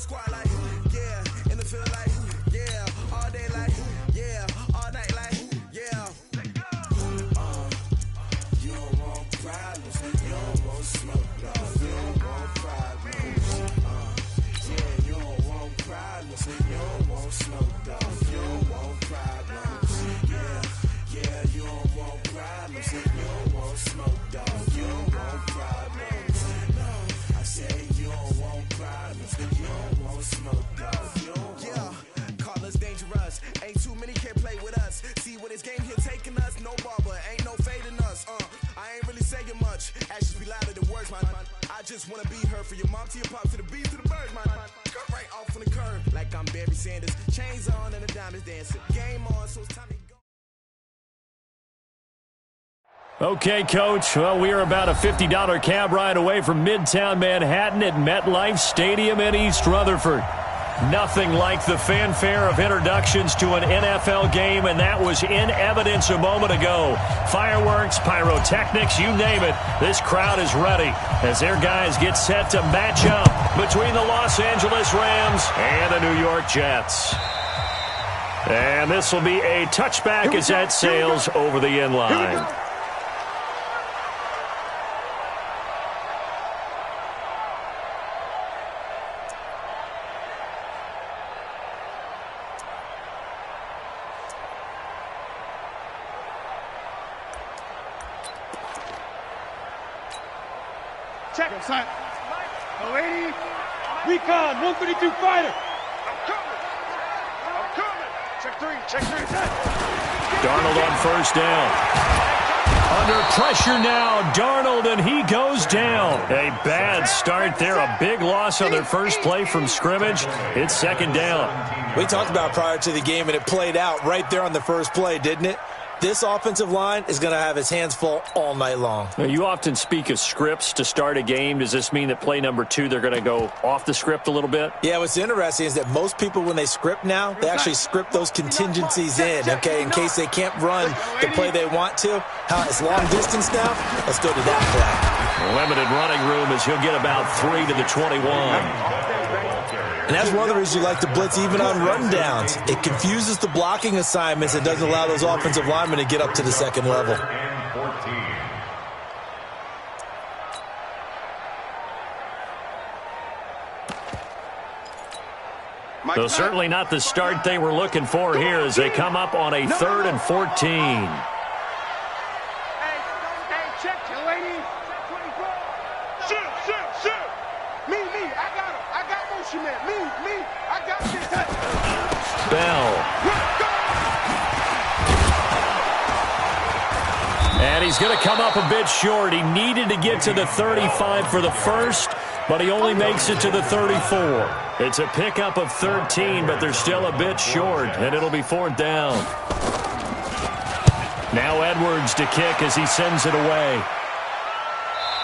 squad like, yeah. In the field like, yeah. All day like, yeah. All night like, yeah. You don't want problems. You don't want smoke, dog. You don't want problems. Yeah, you don't want problems. You don't want smoke, dog. You don't want problems. Yeah, you don't want problems. You don't want smoke, dog. You don't want problems. No, I say you don't want problems. You don't want smoke, dog. You don't want. Call us dangerous. Ain't too many can play with us. See what this game here taking us. No barber, ain't no fading us. I ain't really saying much. Actions be louder than words, man. I just wanna be heard for your mom to your pop to the bees to the birds, man. Cut right off on the curb like I'm Barry Sanders. Chains on and the diamonds dancing. Game on, so it's time to go. Okay, Coach. Well, we are about a $50 cab ride away from Midtown Manhattan at MetLife Stadium in East Rutherford. Nothing like the fanfare of introductions to an NFL game, and that was in evidence a moment ago. Fireworks, pyrotechnics, you name it. This crowd is ready as their guys get set to match up between the Los Angeles Rams and the New York Jets. And this will be a touchback as that sails over the end line. Check him, son. 080, recon, 132 fighter. I'm coming. Check three. Darnold on first down. Under pressure now, Darnold, and he goes down. A bad start there, a big loss on their first play from scrimmage. It's second down. We talked about prior to the game, and it played out right there on the first play, didn't it? This offensive line is going to have his hands full all night long. Now, you often speak of scripts to start a game. Does this mean that play number 2, they're going to go off the script a little bit? Yeah, what's interesting is that most people, when they script now, they actually script those contingencies in, okay, in case they can't run the play they want to. It's long distance now. Let's go to that play. Limited running room as he'll get about 3 to the 21. And that's one of the reasons you like to blitz even on rundowns. It confuses the blocking assignments and doesn't allow those offensive linemen to get up to the second level. So certainly not the start they were looking for here as they come up on a 3rd and 14. And he's going to come up a bit short. He needed to get to the 35 for the first, but he only makes it to the 34. It's a pickup of 13, but they're still a bit short, and it'll be 4th down. Now Edwards to kick as he sends it away.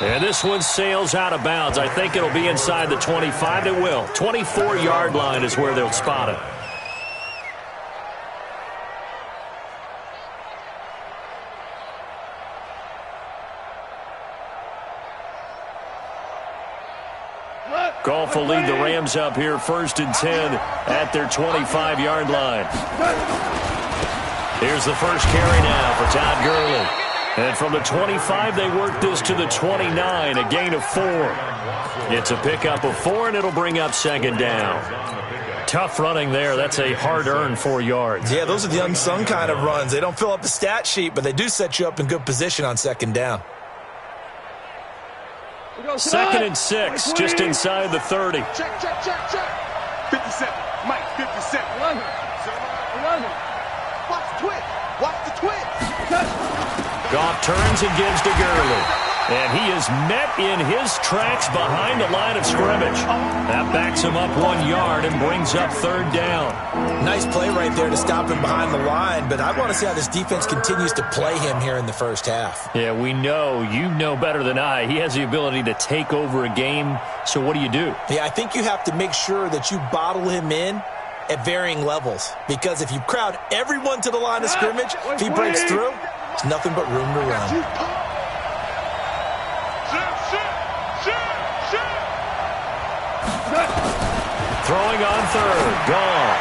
And this one sails out of bounds. I think it'll be inside the 25. It will. 24-yard line is where they'll spot it. Goff will lead the Rams up here 1st and 10 at their 25-yard line. Here's the first carry now for Todd Gurley. And from the 25, they work this to the 29, a gain of 4. It's a pickup of 4, and it'll bring up 2nd down. Tough running there. That's a hard-earned 4 yards. Yeah, those are the unsung kind of runs. They don't fill up the stat sheet, but they do set you up in good position on 2nd down. 2nd and 6, just inside the 30. Check. 57. Mike, 57. 11. Watch the twitch. Goff turns and gives to Gurley. And he is met in his tracks behind the line of scrimmage. That backs him up 1 yard and brings up 3rd down. Nice play right there to stop him behind the line, but I want to see how this defense continues to play him here in the first half. Yeah, we know. You know better than I. He has the ability to take over a game, so what do you do? Yeah, I think you have to make sure that you bottle him in at varying levels, because if you crowd everyone to the line of scrimmage, if he breaks through, there's nothing but room to run. Throwing on third. Goff.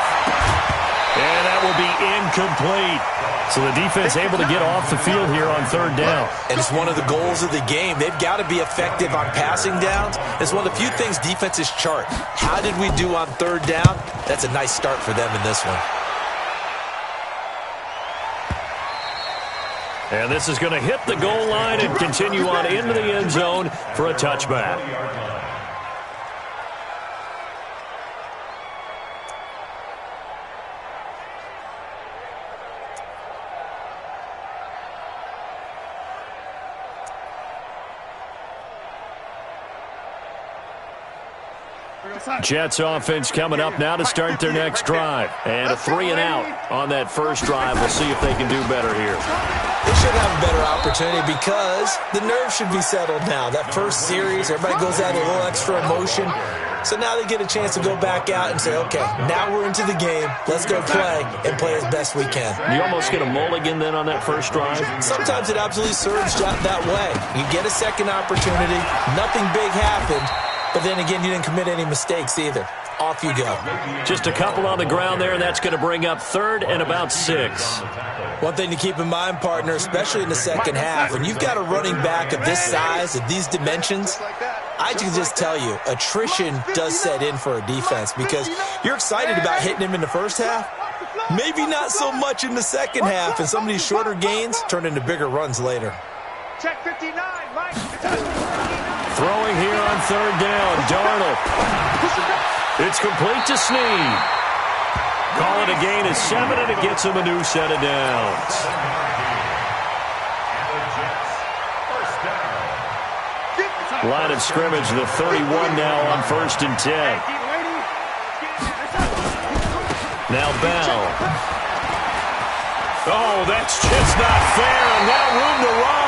And that will be incomplete. So the defense able to get off the field here on third down. And it's one of the goals of the game. They've got to be effective on passing downs. It's one of the few things defenses chart. How did we do on third down? That's a nice start for them in this one. And this is going to hit the goal line and continue on into the end zone for a touchback. Jets offense coming up now to start their next drive. And a 3-and-out on that first drive. We'll see if they can do better here. They should have a better opportunity because the nerves should be settled now. That first series, everybody goes out a little extra emotion. So now they get a chance to go back out and say, okay, now we're into the game. Let's go play and play as best we can. You almost get a mulligan then on that first drive? Sometimes it absolutely serves that way. You get a second opportunity. Nothing big happened. But then again, you didn't commit any mistakes either. Off you go. Just a couple on the ground there, and that's going to bring up third and about 6. One thing to keep in mind, partner, especially in the second half, when you've got a running back of this size, of these dimensions, I can just tell you, attrition does set in for a defense because you're excited about hitting him in the first half. Maybe not so much in the second half, and some of these shorter gains turn into bigger runs later. Check 59, Mike. Throwing here on third down, Darnold. It's complete to Snead. Call it a gain of 7, and it gets him a new set of downs. Line of scrimmage, the 31 now on 1st and 10. Now Bell. Oh, that's just not fair, and now room to run.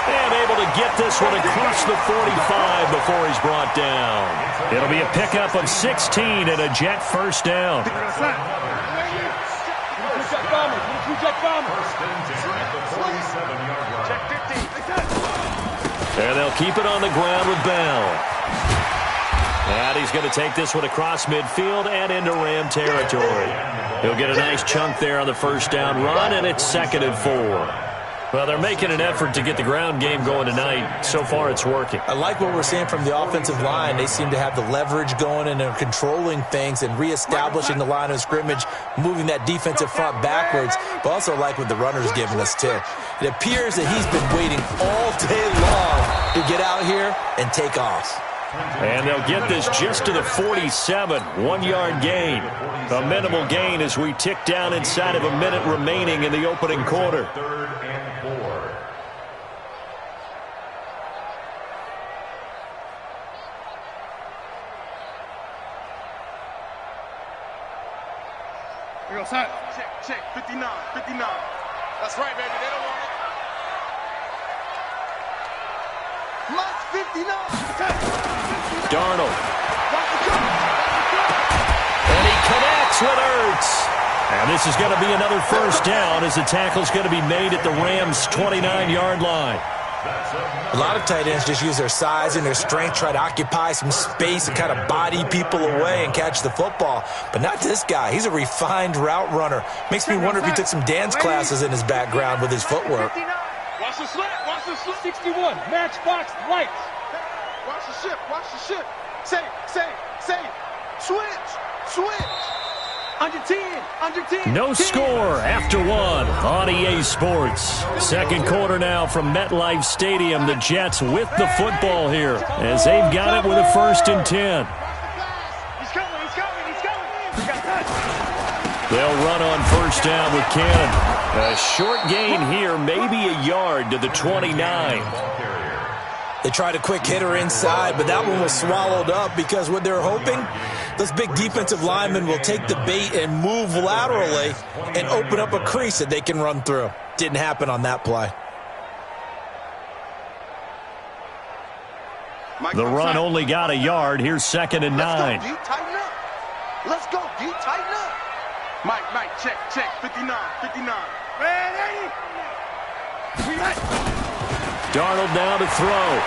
And able to get this one across the 45 before he's brought down. It'll be a pickup of 16 and a Jet first down. And they'll keep it on the ground with Bell. And he's going to take this one across midfield and into Ram territory. He'll get a nice chunk there on the first down run, and it's 2nd and 4. Well, they're making an effort to get the ground game going tonight. So far, it's working. I like what we're seeing from the offensive line. They seem to have the leverage going, and they're controlling things and reestablishing the line of scrimmage, moving that defensive front backwards. But also like what the runner's giving us, too. It appears that he's been waiting all day long to get out here and take off. And they'll get this just to the 47, 1-yard gain. A minimal gain as we tick down inside of a minute remaining in the opening quarter. 3rd and 4. Here goes side. Check, 59. That's right, baby. They don't want it. Mike 59. Darnold. And he connects with Ertz. And this is going to be another first down as the tackle's going to be made at the Rams' 29-yard line. A lot of tight ends just use their size and their strength, try to occupy some space and kind of body people away and catch the football. But not this guy. He's a refined route runner. Makes me wonder if he took some dance classes in his background with his footwork. Watch the slip. 61. Matchbox lights. Watch the ship. Say. Switch. Under 10. No score after 1 on EA Sports. Second quarter now from MetLife Stadium. The Jets with the football here as they've got it with a 1st and 10. He's coming. They'll run on first down with Cannon. A short gain here, maybe a yard to the 29. They tried a quick hitter inside, but that one was swallowed up because what they're hoping, those big defensive linemen will take the bait and move laterally and open up a crease that they can run through. Didn't happen on that play. The run only got a yard. Here's 2nd and 9. Let's go, D. Tighten up. Mike, check. 59. Ready? Darnold now to throw.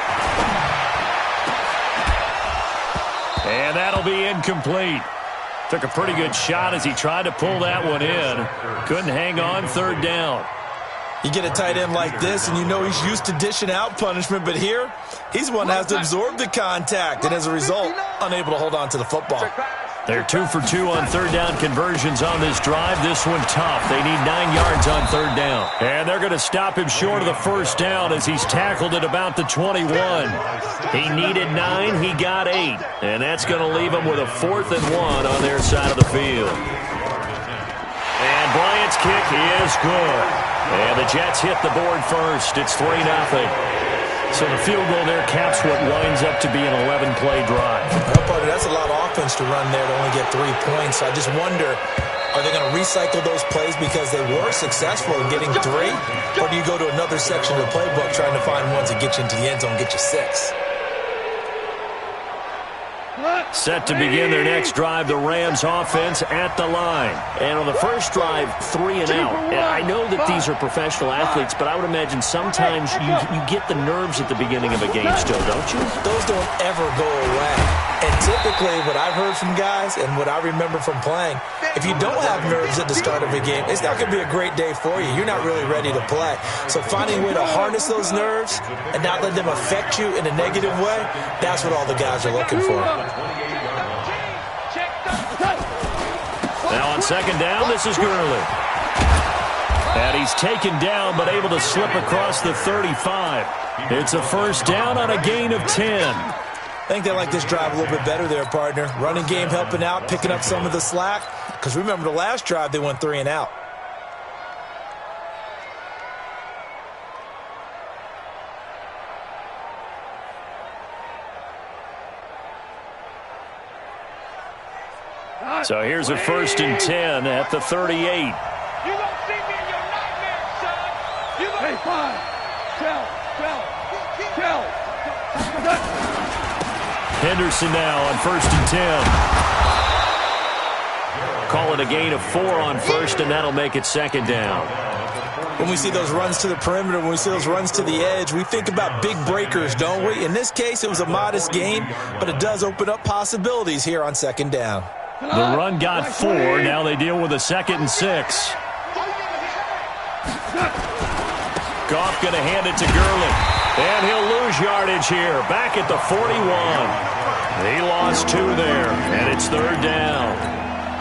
And that'll be incomplete. Took a pretty good shot as he tried to pull that one in. Couldn't hang on, third down. You get a tight end like this, and you know he's used to dishing out punishment, but here, he's one that has to absorb the contact, and as a result, unable to hold on to the football. They're 2 for 2 on third down conversions on this drive. This one tough. They need 9 yards on third down. And they're going to stop him short of the first down as he's tackled at about the 21. He needed 9. He got 8. And that's going to leave him with a 4th and 1 on their side of the field. And Bryant's kick is good. And the Jets hit the board first. It's 3-0. So the field goal there caps what winds up to be an 11-play drive. Well, partner, that's a lot of offense to run there to only get 3 points. I just wonder, are they going to recycle those plays because they were successful in getting 3? Or do you go to another section of the playbook trying to find ones that get you into the end zone and get you 6? Set to begin their next drive, the Rams offense at the line. And on the first drive, 3 and out. And I know that these are professional athletes, but I would imagine sometimes you get the nerves at the beginning of a game still, don't you? Those don't ever go away. And typically what I've heard from guys and what I remember from playing, if you don't have nerves at the start of a game, it's not going to be a great day for you. You're not really ready to play. So finding a way to harness those nerves and not let them affect you in a negative way, that's what all the guys are looking for. Now on second down, this is Gurley. And he's taken down but able to slip across the 35. It's a first down on a gain of 10. I think they like this drive a little bit better there, partner. Running game helping out, picking up some of the slack. Because remember the last drive, they went 3 and out. So here's a first and 10 at the 38. You don't see me in your nightmares, son. You don't. Hey, 5. Tell. Henderson now on first and 10. Call it a gain of 4 on first, and that'll make it second down. When we see those runs to the perimeter, when we see those runs to the edge, we think about big breakers, don't we? In this case, it was a modest gain, but it does open up possibilities here on second down. The run got 4. Now they deal with a 2nd and 6. Goff going to hand it to Gurley. And he'll lose yardage here. Back at the 41. He lost 2 there, and it's third down.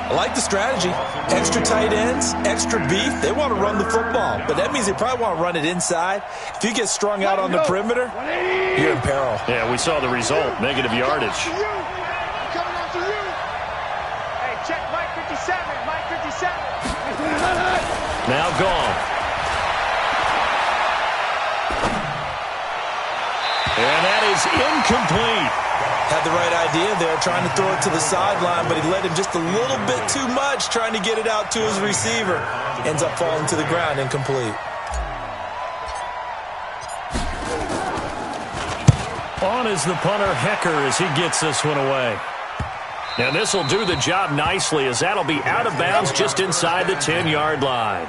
I like the strategy. Extra tight ends, extra beef. They want to run the football, but that means they probably want to run it inside. If you get strung out on the perimeter, you're in peril. Yeah, we saw the result. Negative yardage. Now Goff. And that is incomplete. Had the right idea there, trying to throw it to the sideline, but he led him just a little bit too much, trying to get it out to his receiver. Ends up falling to the ground, incomplete. On is the punter, Hecker, as he gets this one away. And this will do the job nicely, as that'll be out of bounds just inside the 10-yard line.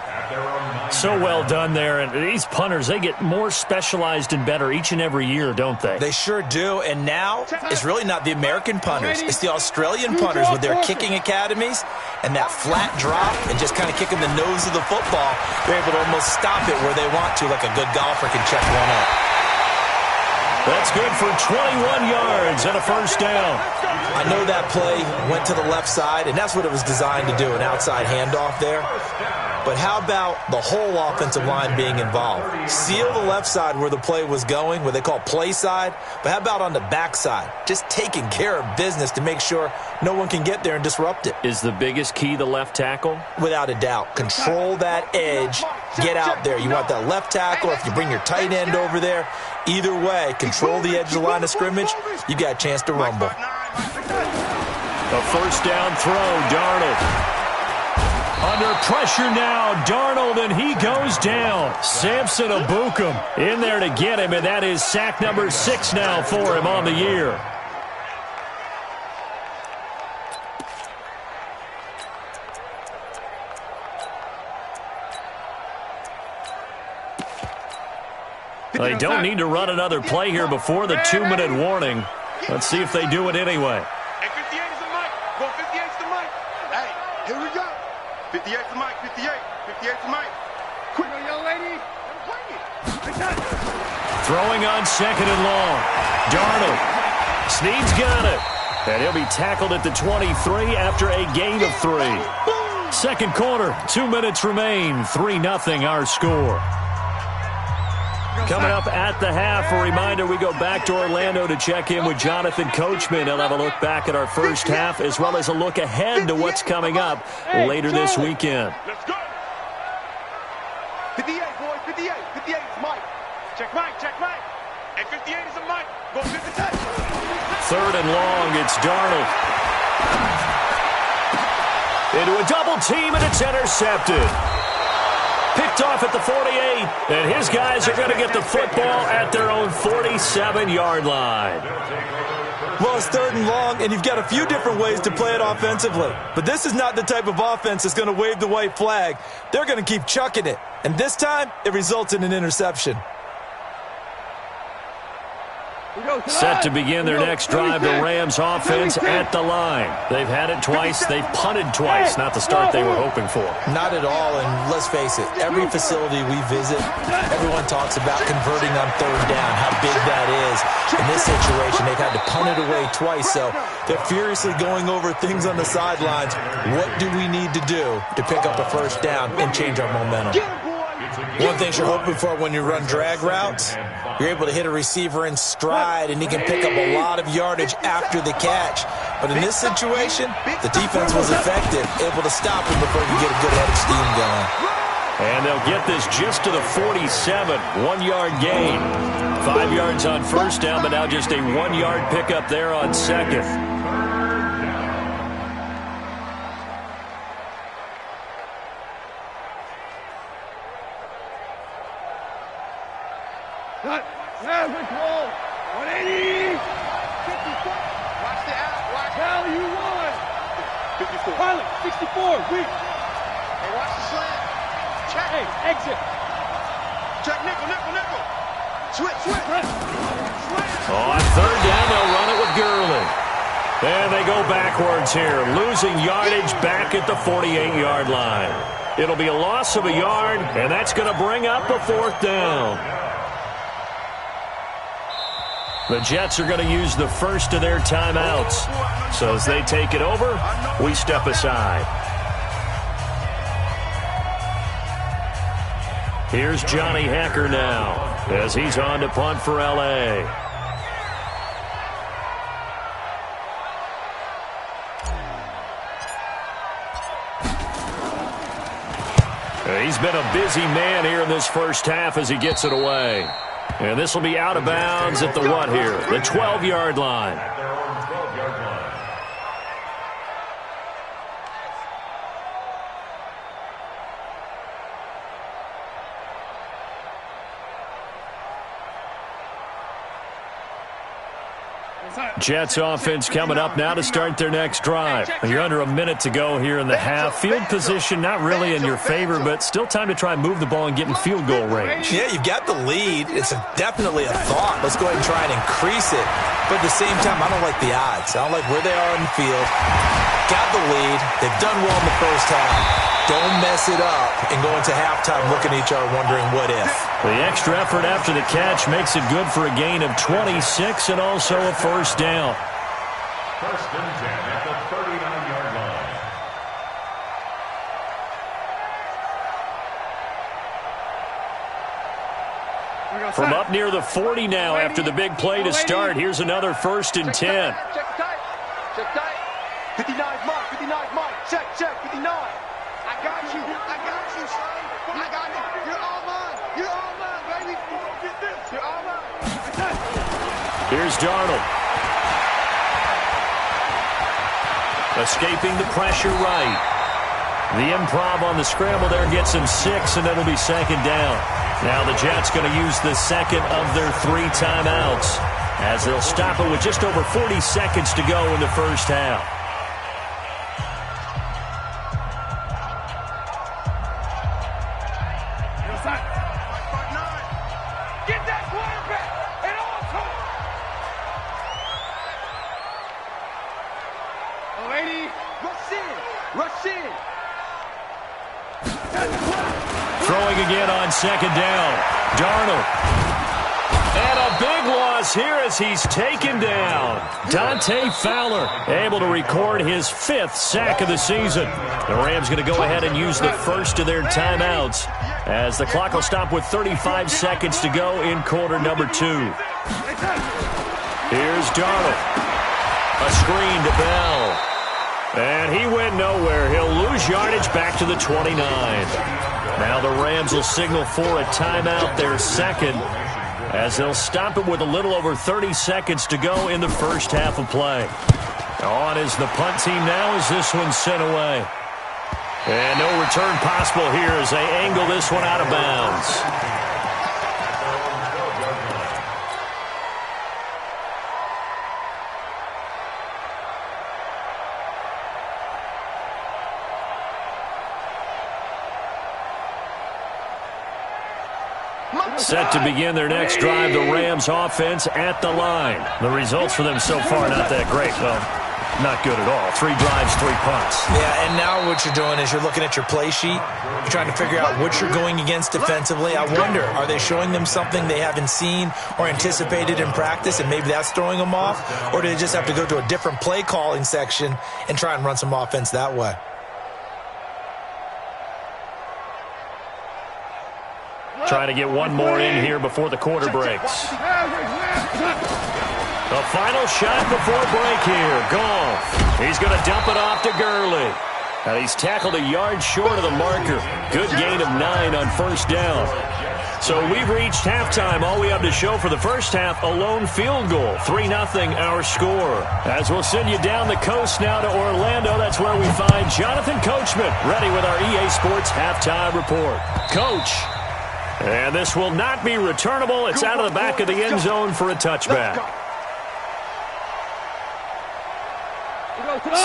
So well done there. And these punters, they get more specialized and better each and every year, don't they? They sure do. And now it's really not the American punters. It's the Australian punters with their kicking academies and that flat drop and just kind of kicking the nose of the football. They're able to almost stop it where they want to, like a good golfer can check one up. That's good for 21 yards and a first down. I know that play went to the left side, and that's what it was designed to do, an outside handoff there. But how about the whole offensive line being involved? Seal the left side where the play was going, what they call play side. But how about on the back side? Just taking care of business to make sure no one can get there and disrupt it. Is the biggest key the left tackle? Without a doubt. Control that edge. Get out there. You want that left tackle. If you bring your tight end over there, either way, control the edge of the line of scrimmage, you got a chance to rumble. A first down throw, Darnold. Under pressure now, Darnold, and he goes down. Samson Abukum in there to get him, and that is sack number 6 now for him on the year. They don't need to run another play here before the 2-minute warning. Let's see if they do it anyway. Hey, 58 is the mic. Go 58 is the mic. Hey, here we go. 58 for Mike, 58. 58 for Mike. Quick, young lady. Throwing on second and long. Darnold. Snead's got it. And he'll be tackled at the 23 after a gain of 3. Second quarter, 2 minutes remain. 3-0 our score. Coming up at the half, a reminder we go back to Orlando to check in with Jonathan Coachman. He'll have a look back at our first half as well as a look ahead to what's coming up later this weekend. Let's go. 58, boys, 58. 58 is Mike. Check Mike, check Mike. And 58 is a Mike. Go 50. Third and long, it's Darnold. Into a double team, and it's intercepted. Picked off at the 48, and his guys are going to get the football at their own 47-yard line. Well, it's third and long, and you've got a few different ways to play it offensively. But this is not the type of offense that's going to wave the white flag. They're going to keep chucking it. And this time, it results in an interception. Set to begin their next drive, the Rams offense at the line. They've had it twice. They've punted twice. Not the start they were hoping for. Not at all, and let's face it, every facility we visit, everyone talks about converting on third down, how big that is. In this situation, they've had to punt it away twice, so they're furiously going over things on the sidelines. What do we need to do to pick up a first down and change our momentum? One thing you're hoping for when you run drag routes, you're able to hit a receiver in stride, and he can pick up a lot of yardage after the catch. But in this situation, the defense was effective, able to stop him before you get a good head of steam going. And they'll get this just to the 47, 1-yard gain. 5 yards on first down, but now just a 1-yard pickup there on second. Yeah, good call. 180. 54. Watch the out. Watch. Hell, you won. 54. Pilot, 64. Weak. Hey, watch the slant. Check. Hey, exit. Check nickel. Switch. On third down, they'll run it with Gurley. And they go backwards here, losing yardage back at the 48-yard line. It'll be a loss of a yard, and that's going to bring up a fourth down. The Jets are going to use the first of their timeouts. So as they take it over, we step aside. Here's Johnny Hacker now as he's on to punt for L.A. He's been a busy man here in this first half as he gets it away. And this will be out of bounds at the what here? The 12-yard line. Jets offense coming up now to start their next drive. You're under a minute to go here in the half. Field position not really in your favor, but still time to try and move the ball and get in field goal range. Yeah, you've got the lead. It's definitely a thought. Let's go ahead and try and increase it. But at the same time, I don't like the odds. I don't like where they are on the field. Got the lead. They've done well in the first half. Don't mess it up and go into halftime looking at each other wondering what if. The extra effort after the catch makes it good for a gain of 26 and also a first down. First and 10 at the 39-yard line. From up near the 40 now after the big play to start, here's another first and 10. Check tight. 59 Mike. 59 Mike. Check. 59. I got you, son. I got you. You're all mine, baby. Get this. You're all mine. Here's Darnold. Escaping the pressure right. The improv on the scramble there gets him 6, and it'll be second down. Now the Jets going to use the second of their 3 timeouts as they'll stop it with just over 40 seconds to go in the first half. Rush in. Throwing again on second down. Darnold. And a big loss here as he's taken down. Dante Fowler able to record his 5th sack of the season. The Rams going to go ahead and use the first of their timeouts as the clock will stop with 35 seconds to go in quarter number 2. Here's Darnold. A screen to Bell. And he went nowhere. He'll lose yardage back to the 29. Now the Rams will signal for a timeout, their second, as they'll stop it with a little over 30 seconds to go in the first half of play. On is the punt team now as this one's sent away. And no return possible here as they angle this one out of bounds. Set to begin their next drive, the Rams offense at the line. The results for them so far, not that great. Well, not good at all. 3 drives, 3 punts. Yeah, and now what you're doing is you're looking at your play sheet. You're trying to figure out what you're going against defensively. I wonder, are they showing them something they haven't seen or anticipated in practice, and maybe that's throwing them off? Or do they just have to go to a different play calling section and try and run some offense that way? Trying to get one more in here before the quarter breaks. The final shot before break here. Goff. He's going to dump it off to Gurley. And he's tackled a yard short of the marker. Good gain of 9 on first down. So we've reached halftime. All we have to show for the first half, a lone field goal. 3-0 our score. As we'll send you down the coast now to Orlando, that's where we find Jonathan Coachman ready with our EA Sports halftime report. Coach. And this will not be returnable. It's out of the back of the end zone for a touchback.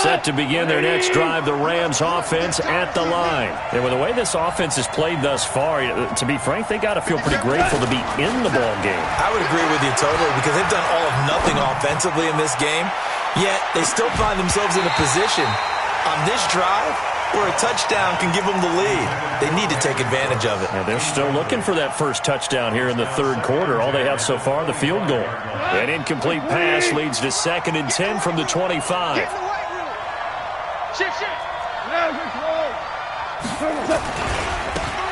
Set to begin their next drive, the Rams offense at the line. And with the way this offense has played thus far, to be frank, they got to feel pretty grateful to be in the ball game. I would agree with you totally because they've done all of nothing offensively in this game, yet they still find themselves in a position on this drive where a touchdown can give them the lead. They need to take advantage of it. And they're still looking for that first touchdown here in the third quarter. All they have so far, the field goal. An incomplete pass leads to 2nd and 10 from the 25.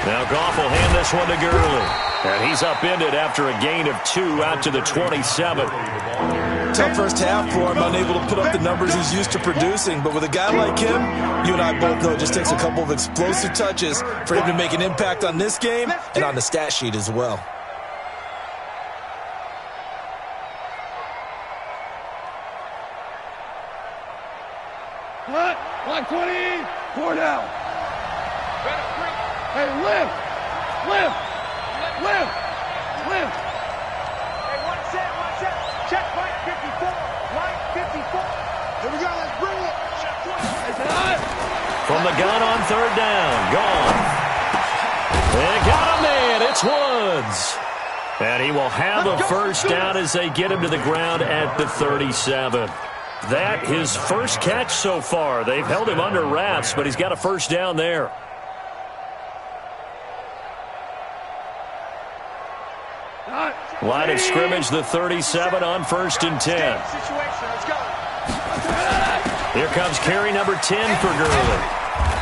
Now Goff will hand this one to Gurley. And he's upended after a gain of 2 out to the 27. Tough first half for him, unable to put up the numbers he's used to producing. But with a guy like him, you and I both know it just takes a couple of explosive touches for him to make an impact on this game and on the stat sheet as well. Line 20, 4 down. Hey, lift. Hey, one set. Check line 54. Line 54. Here we go, let's bring it. From the gun on 3rd down, gone. They got a man, it's Woods. And he will have a first down as they get him to the ground at the 37. That his first catch so far. They've held him under wraps, but he's got a first down there. Line of scrimmage, the 37 on 1st and 10. Here comes carry number 10 for Gurley.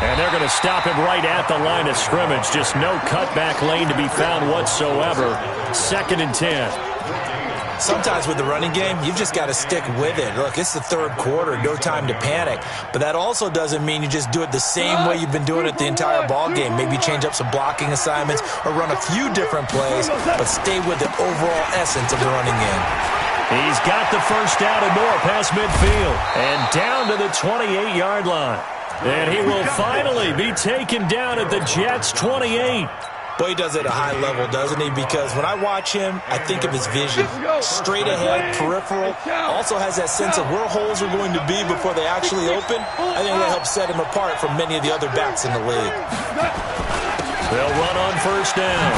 And they're going to stop him right at the line of scrimmage. Just no cutback lane to be found whatsoever. 2nd and 10. Sometimes with the running game, you've just got to stick with it. Look, it's the third quarter, no time to panic. But that also doesn't mean you just do it the same way you've been doing it the entire ball game. Maybe change up some blocking assignments or run a few different plays, but stay with the overall essence of the running game. He's got the first down and more past midfield and down to the 28-yard line. And he will finally be taken down at the Jets' 28. Boy, he does it at a high level, doesn't he? Because when I watch him, I think of his vision. Straight ahead, peripheral. Also has that sense of where holes are going to be before they actually open. I think that helps set him apart from many of the other backs in the league. They'll run on first down.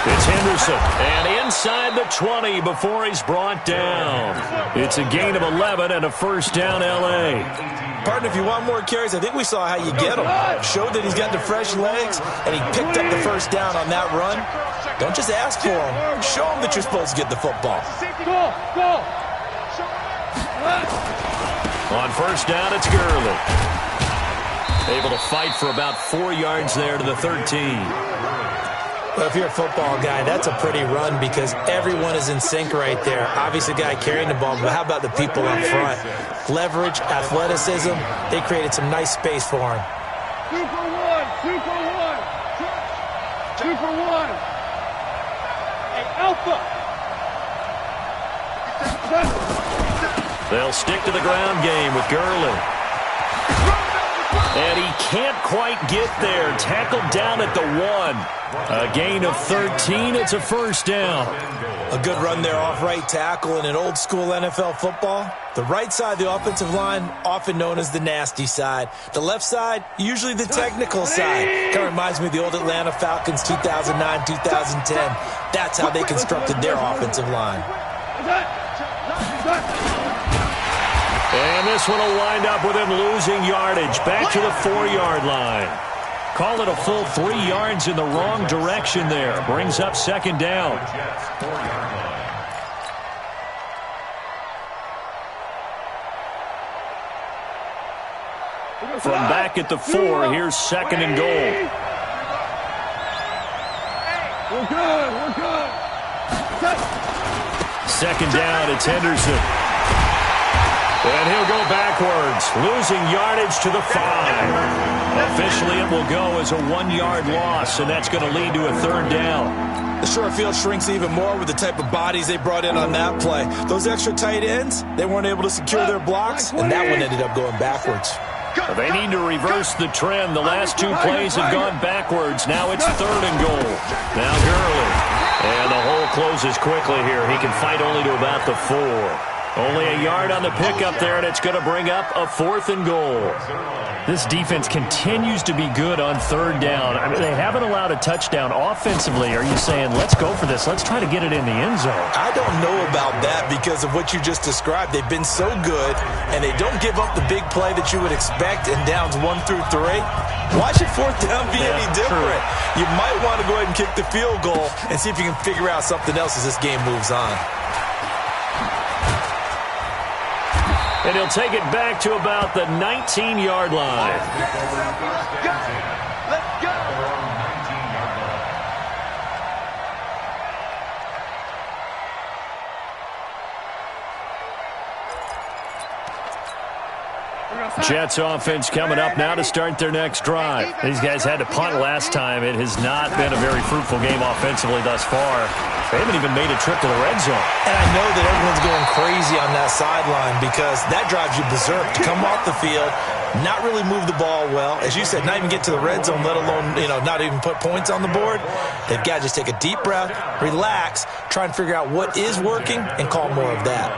It's Henderson, and inside the 20 before he's brought down. It's a gain of 11 and a first down, L.A. Partner, if you want more carries, I think we saw how you get him. Showed that he's got the fresh legs, and he picked up the first down on that run. Don't just ask for him. Show him that you're supposed to get the football. Go. On first down, it's Gurley. Able to fight for about 4 yards there to the 13. Well, if you're a football guy, that's a pretty run because everyone is in sync right there. Obviously, the guy carrying the ball, but how about the people up front? Leverage, athleticism, they created some nice space for him. 2 for 1. Hey, Alpha. They'll stick to the ground game with Gurley. And he can't quite get there. Tackled down at the 1. A gain of 13. It's a first down. A good run there off right tackle in an old-school NFL football. The right side of the offensive line, often known as the nasty side. The left side, usually the technical side. Kind of reminds me of the old Atlanta Falcons 2009, 2010. That's how they constructed their offensive line. And this one will wind up with him losing yardage. Back to the 4-yard line. Call it a full 3 yards in the wrong direction there. Brings up second down. From back at the 4, here's second and goal. We're good. Second down, it's Henderson. And he'll go backwards, losing yardage to the 5. Officially, it will go as a 1-yard loss, and that's going to lead to a third down. The short field shrinks even more with the type of bodies they brought in on that play. Those extra tight ends, they weren't able to secure their blocks, and that one ended up going backwards. They need to reverse the trend. The last 2 plays have gone backwards. Now it's third and goal. Now Gurley. And the hole closes quickly here. He can fight only to about the 4. Only a yard on the pickup there, and it's going to bring up a 4th and goal. This defense continues to be good on third down. I mean, they haven't allowed a touchdown offensively. Are you saying, let's go for this, let's try to get it in the end zone? I don't know about that because of what you just described. They've been so good, and they don't give up the big play that you would expect in downs 1 through 3. Watch it fourth down be any different. True. You might want to go ahead and kick the field goal and see if you can figure out something else as this game moves on. And he'll take it back to about the 19-yard line. Let's go. Jets offense coming up now to start their next drive. These guys had to punt last time. It has not been a very fruitful game offensively thus far. They haven't even made a trip to the red zone. And I know that everyone's going crazy on that sideline because that drives you berserk to come off the field, not really move the ball well. As you said, not even get to the red zone, let alone, not even put points on the board. They've got to just take a deep breath, relax, try and figure out what is working, and call more of that.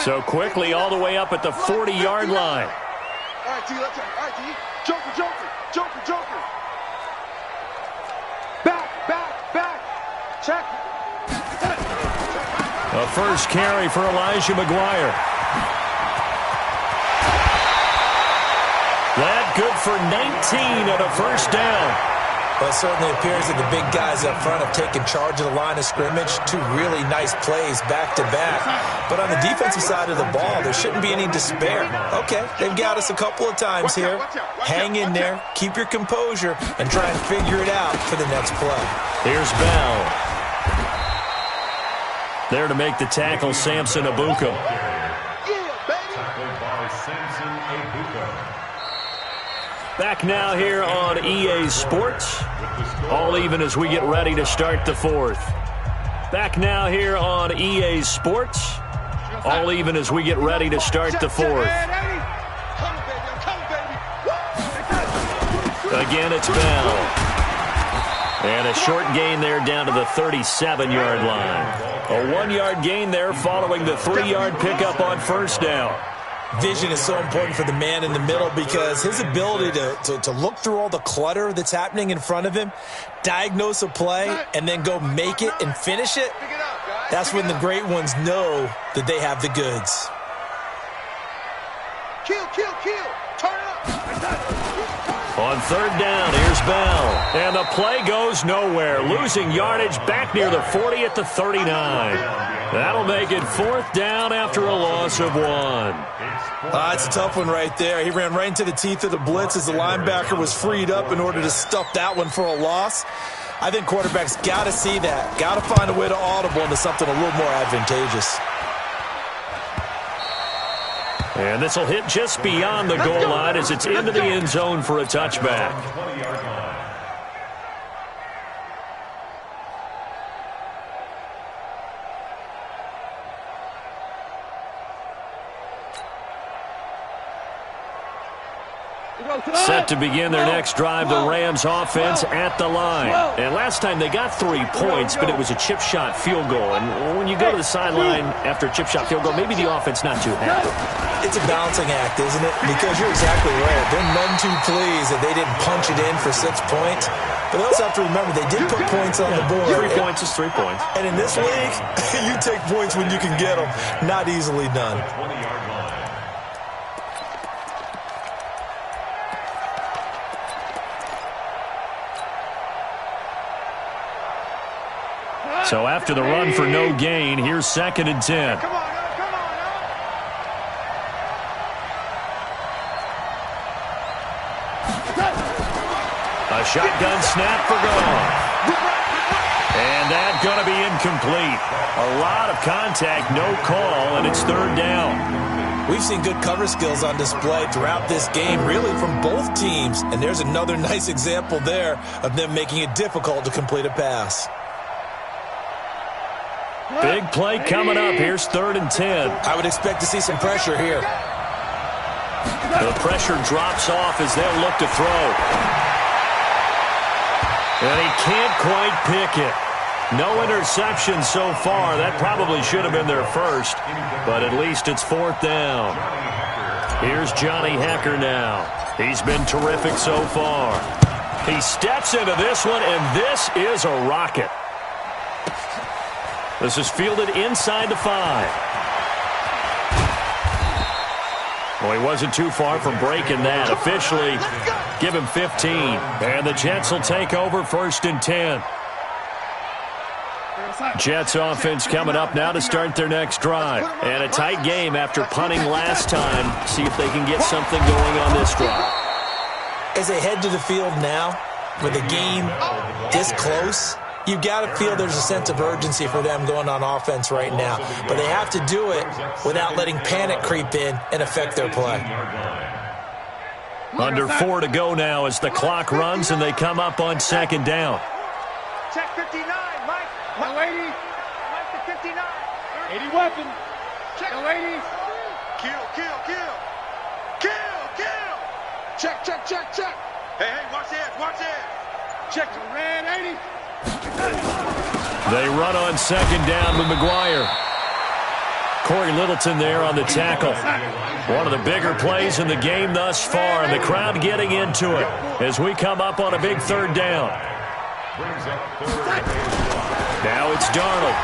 So quickly all the way up at the 40-yard line. All right, D, let's go. All right, D. Joker. Back. Check. A first carry for Elijah McGuire. That good for 19 and a first down. Well, it certainly appears that the big guys up front have taken charge of the line of scrimmage. 2 really nice plays back-to-back. But on the defensive side of the ball, there shouldn't be any despair. Okay, they've got us a couple of times here. Hang in there, keep your composure, and try and figure it out for the next play. Here's Bell. There to make the tackle, Samson Abuka. Back now here on EA Sports. All even as we get ready to start the 4th. Back now here on EA Sports. All even as we get ready to start the 4th. Again, it's Bell. And a short gain there down to the 37-yard line. A 1-yard gain there following the 3-yard pickup on first down. Vision is so important for the man in the middle because his ability to look through all the clutter that's happening in front of him, diagnose a play, and then go make it and finish it, that's when the great ones know that they have the goods. Kill. Turn it up. On third down, here's Bell. And the play goes nowhere. Losing yardage back near the 40 at the 39. That'll make it fourth down after a loss of 1. It's a tough one right there. He ran right into the teeth of the blitz as the linebacker was freed up in order to stuff that one for a loss. I think quarterbacks got to see that. Got to find a way to audible into something a little more advantageous. And this will hit just beyond the goal line as it's into the end zone for a touchback. Set to begin their next drive, the Rams offense at the line. And last time they got 3 points, but it was a chip shot field goal. And when you go to the sideline after a chip shot field goal, maybe the offense not too happy. It's a balancing act, isn't it? Because you're exactly right. They're none too pleased that they didn't punch it in for 6 points. But they also have to remember they did put points on the board. 3 points is 3 points. And in this league, you take points when you can get them. Not easily done. So after the run for no gain, here's 2nd and 10. Come on. A shotgun snap for Goff. And that's going to be incomplete. A lot of contact, no call, and it's 3rd down. We've seen good cover skills on display throughout this game, really from both teams. And there's another nice example there of them making it difficult to complete a pass. Big play coming up. Here's 3rd and 10. I would expect to see some pressure here. The pressure drops off as they'll look to throw. And he can't quite pick it. No interception so far. That probably should have been their first, but at least it's 4th down. Here's Johnny Hekker now. He's been terrific so far. He steps into this one, and this is a rocket. This is fielded inside the 5. Well, he wasn't too far from breaking that. Officially, give him 15. And the Jets will take over 1st and 10. Jets offense coming up now to start their next drive. And a tight game after punting last time. See if they can get something going on this drive. As they head to the field now, with the game this close, you've got to feel there's a sense of urgency for them going on offense right now. But they have to do it without letting panic creep in and affect their play. Under 4 to go now as the clock runs and they come up on 2nd down. Check 59, Mike. No 80. Mike to 59. 80 weapon. Check. No 80. Kill. Check. Hey, watch this. Check the red 80. They run on 2nd down with McGuire. Corey Littleton there on the tackle. One of the bigger plays in the game thus far, and the crowd getting into it as we come up on a big 3rd down. Now it's Darnold.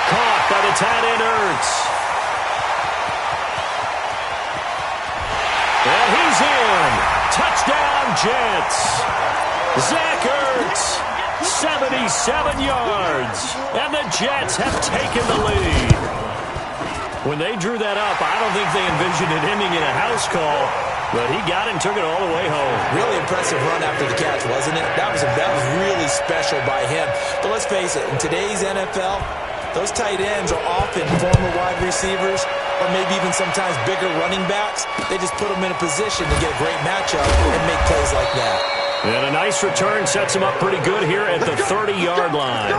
Caught by the tight end Ertz. And he's in. Touchdown, Jets. Zach Ertz, 77 yards. And the Jets have taken the lead. When they drew that up, I don't think they envisioned it ending in a house call. But he got it and took it all the way home. Really impressive run after the catch, wasn't it? That was really special by him. But let's face it, in today's NFL, those tight ends are often former wide receivers or maybe even sometimes bigger running backs. They just put them in a position to get a great matchup and make plays like that. And a nice return sets him up pretty good here at the 30-yard line.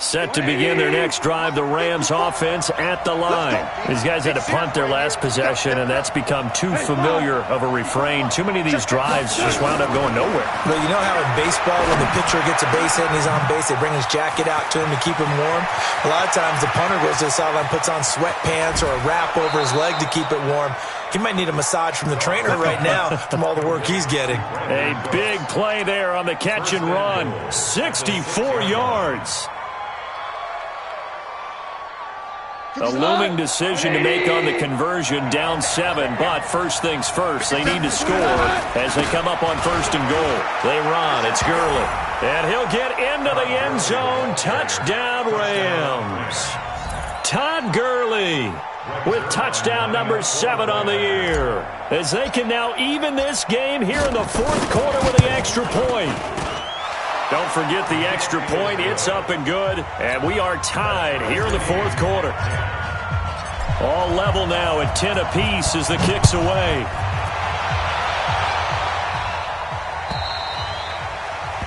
Set to begin their next drive, the Rams offense at the line. These guys had to punt their last possession, and that's become too familiar of a refrain. Too many of these drives just wound up going nowhere. Well, you know how in baseball, when the pitcher gets a base hit and he's on base, they bring his jacket out to him to keep him warm? A lot of times the punter goes to the sideline, puts on sweatpants or a wrap over his leg to keep it warm. He might need a massage from the trainer right now from all the work he's getting. A big play there on the catch and run. 64 yards. A looming decision to make on the conversion, down 7, but first things first, they need to score as they come up on 1st and goal. They run, it's Gurley, and he'll get into the end zone. Touchdown, Rams. Todd Gurley with touchdown number 7 on the year, as they can now even this game here in the 4th quarter with the extra point. Don't forget the extra point. It's up and good, and we are tied here in the 4th quarter. All level now at 10 apiece as the kick's away.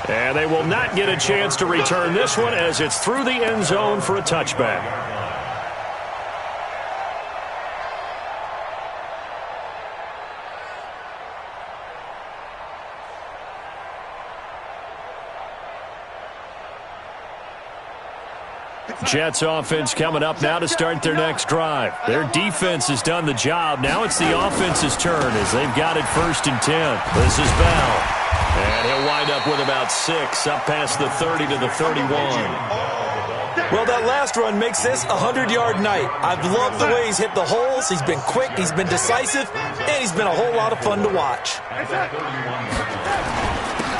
And they will not get a chance to return this one as it's through the end zone for a touchback. Jets offense coming up now to start their next drive. Their defense has done the job. Now it's the offense's turn as they've got it 1st and 10. This is Bell. And he'll wind up with about 6 up past the 30 to the 31. Well, that last run makes this a 100-yard night. I've loved the way he's hit the holes. He's been quick, he's been decisive, and he's been a whole lot of fun to watch.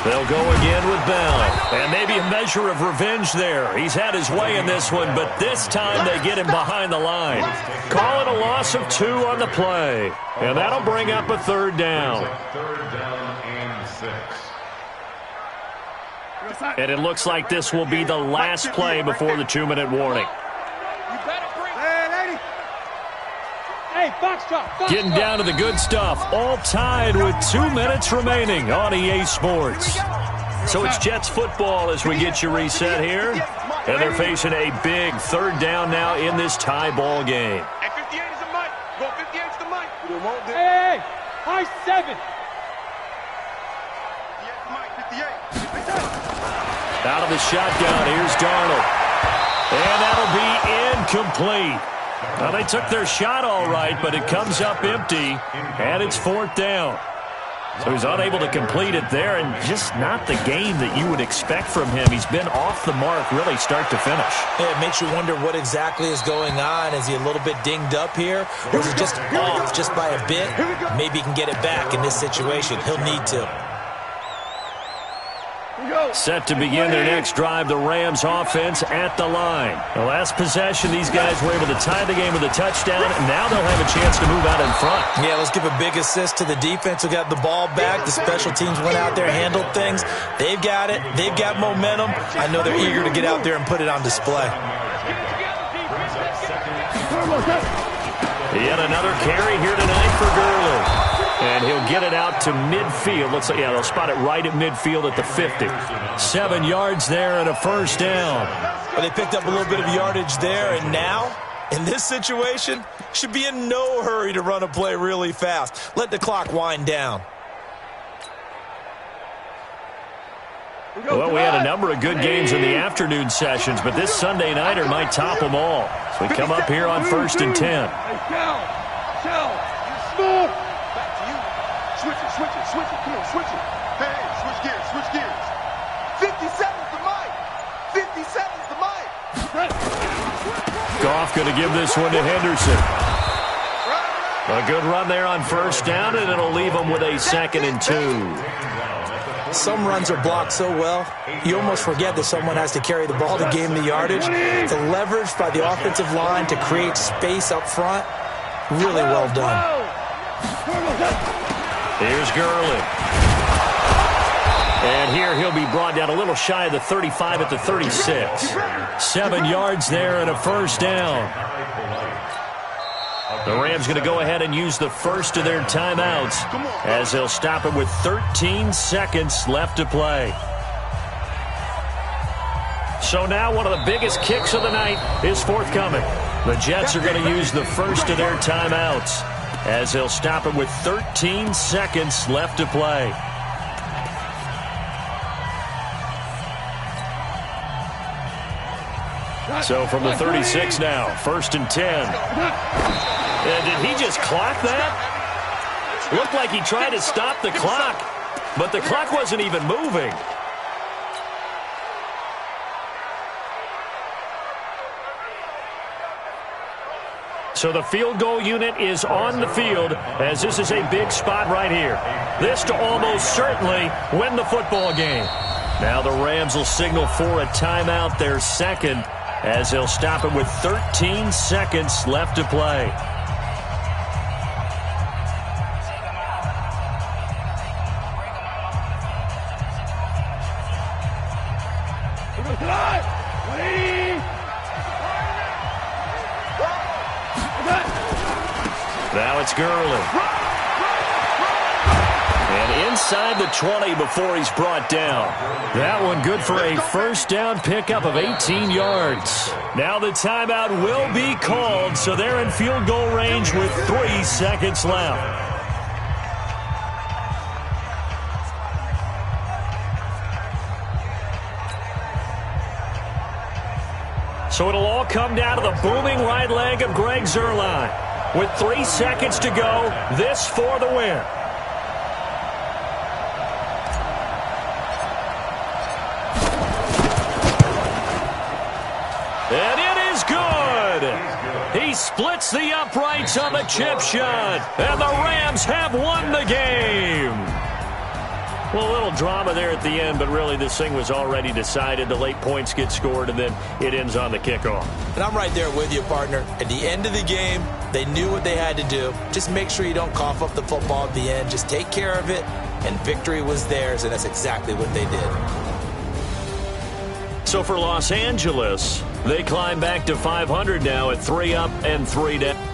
They'll go again with Bell, and maybe a measure of revenge there. He's had his way in this one, but this time they get him behind the line. Call it a loss of 2 on the play, and that'll bring up a 3rd down. 3rd down and 6. And it looks like this will be the last play before the 2-minute warning. Getting down to the good stuff. All tied with 2 minutes remaining on EA Sports. So it's Jets football as we get you reset here. And they're facing a big 3rd down now in this tie ball game. Hey, 58 is the mic. Go 58 is the mic. Hey, high 7. 58. Out of the shotgun, here's Darnold. And that'll be incomplete. Well, they took their shot all right, but it comes up empty, and it's 4th down. So he's unable to complete it there, and just not the game that you would expect from him. He's been off the mark really start to finish. Yeah, it makes you wonder what exactly is going on. Is he a little bit dinged up here, or is he just off just by a bit? Maybe he can get it back in this situation. He'll need to. Set to begin their next drive, the Rams offense at the line. The last possession, these guys were able to tie the game with a touchdown, and now they'll have a chance to move out in front. Yeah, let's give a big assist to the defense who got the ball back. The special teams went out there, handled things. They've got it. They've got momentum. I know they're eager to get out there and put it on display. Yet another carry here tonight for Gurley. And he'll get it out to midfield. Looks like, yeah, they'll spot it right at midfield at the 50. 7 yards there and a 1st down. Well, they picked up a little bit of yardage there, and now, in this situation, should be in no hurry to run a play really fast. Let the clock wind down. Well, we had a number of good games in the afternoon sessions, but this Sunday nighter might top them all. So we come up here on 1st and 10. Switch it, come on, switch it. Hey, switch gears. 57's the mic. 57's the mic. Goff going to give this one to Henderson. A good run there on 1st down, and it'll leave them with a 2nd and 2. Some runs are blocked so well, you almost forget that someone has to carry the ball to gain the yardage. The leverage by the offensive line to create space up front, really well done. Here's Gurley. And here he'll be brought down a little shy of the 35 at the 36. 7 yards there and a 1st down. The Rams going to go ahead and use the first of their timeouts as they'll stop it with 13 seconds left to play. So now one of the biggest kicks of the night is forthcoming. The Jets are going to use the first of their timeouts as they'll stop it with 13 seconds left to play. So from the 36 now, 1st and 10. And did he just clock that? Looked like he tried to stop the clock, but the clock wasn't even moving. So the field goal unit is on the field as this is a big spot right here. This to almost certainly win the football game. Now the Rams will signal for a timeout, their second, as they'll stop it with 13 seconds left to play. Now it's Gurley. And inside the 20 before he's brought down. That one good for a first down pickup of 18 yards. Now the timeout will be called, so they're in field goal range with 3 seconds left. So it'll all come down to the booming right leg of Greg Zuerlein. With 3 seconds to go, this for the win. And it is good. He splits the uprights on the chip shot. And the Rams have won the game. Well, a little drama there at the end, but really this thing was already decided. The late points get scored, and then it ends on the kickoff. And I'm right there with you, partner. At the end of the game, they knew what they had to do. Just make sure you don't cough up the football at the end. Just take care of it, and victory was theirs, and that's exactly what they did. So for Los Angeles, they climb back to 500 now at 3 up and 3 down.